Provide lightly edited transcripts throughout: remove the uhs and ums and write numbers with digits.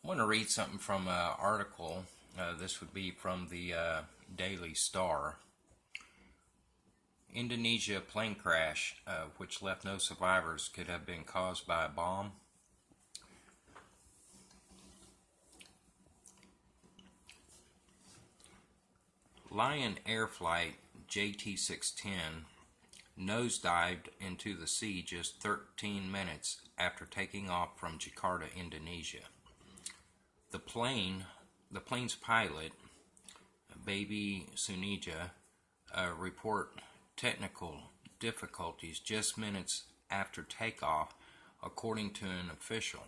I want to read something from an article. This would be from the Daily Star. Indonesia plane crash, which left no survivors, could have been caused by a bomb. Lion Air Flight JT610 nosedived into the sea just 13 minutes after taking off from Jakarta, Indonesia. The plane's pilot, Baby Sunija, report technical difficulties just minutes after takeoff, according to an official.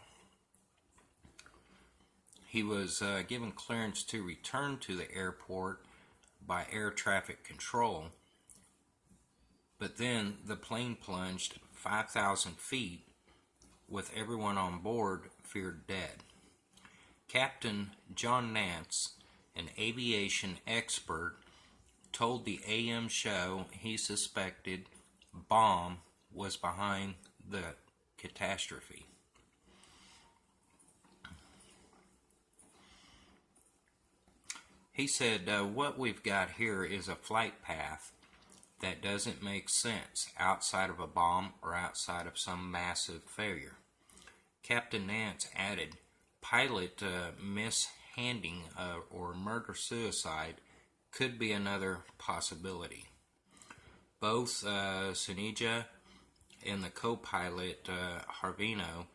He was given clearance to return to the airport by air traffic control, but then the plane plunged 5,000 feet with everyone on board feared dead. Captain John Nance, an aviation expert, told the AM show he suspected bomb was behind the catastrophe. He said, what we've got here is a flight path that doesn't make sense outside of a bomb or outside of some massive failure. Captain Nance added, pilot mishanding or murder-suicide could be another possibility. Both Sunija and the co-pilot Harvino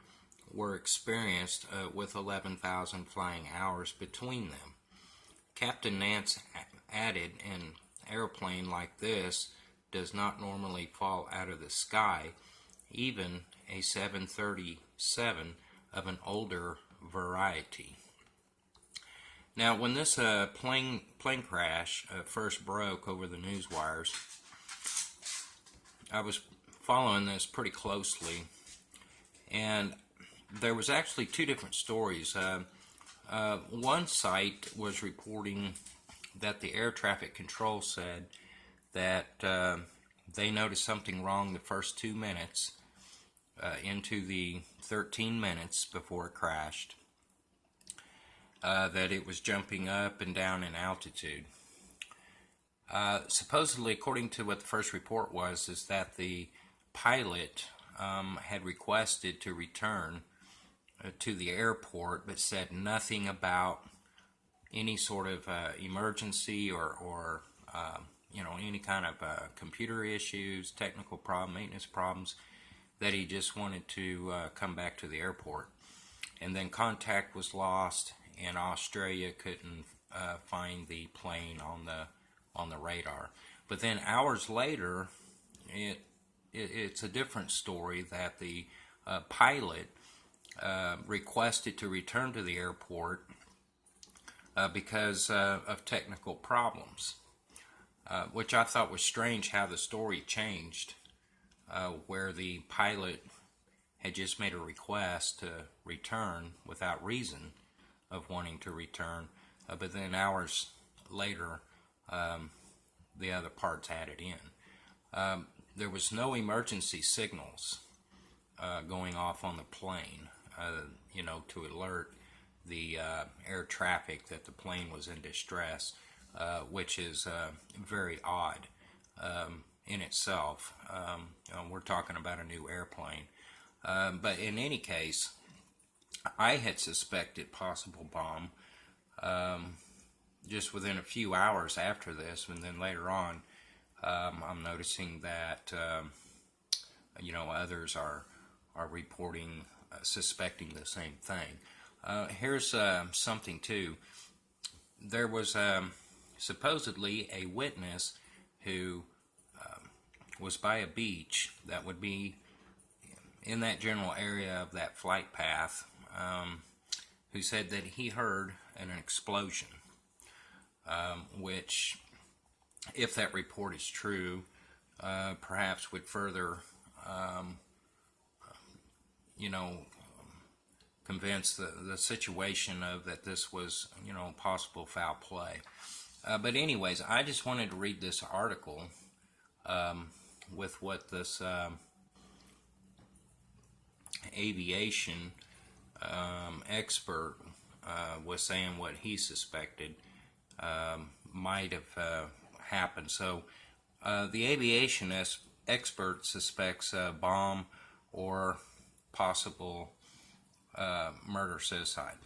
were experienced with 11,000 flying hours between them. Captain Nance added, an airplane like this does not normally fall out of the sky, even a 737 of an older variety. Now, when this plane crash first broke over the news wires, I was following this pretty closely, and there was actually two different stories. One site was reporting that the air traffic control said that they noticed something wrong the first 2 minutes into the 13 minutes before it crashed, that it was jumping up and down in altitude. Supposedly, according to what the first report was, is that the pilot had requested to return to the airport, but said nothing about any sort of emergency or any kind of computer issues, technical problem, maintenance problems, that he just wanted to come back to the airport. And then contact was lost, and Australia couldn't find the plane on the radar. But then hours later, it's a different story that the pilot requested to return to the airport because of technical problems, which I thought was strange how the story changed, where the pilot had just made a request to return without reason of wanting to return, but then hours later the other parts added in. There was no emergency signals going off on the plane, to alert the air traffic that the plane was in distress, which is very odd in itself. We're talking about a new airplane. But in any case, I had suspected possible bomb just within a few hours after this, and then later on I'm noticing that others are reporting suspecting the same thing. Here's something too. There was supposedly a witness who was by a beach that would be in that general area of that flight path, who said that he heard an explosion, which, if that report is true, perhaps would further convince the situation of that this was possible foul play. But anyways, I just wanted to read this article with what this aviation expert was saying what he suspected might have happened. So the aviation expert suspects a bomb or possible murder-suicide.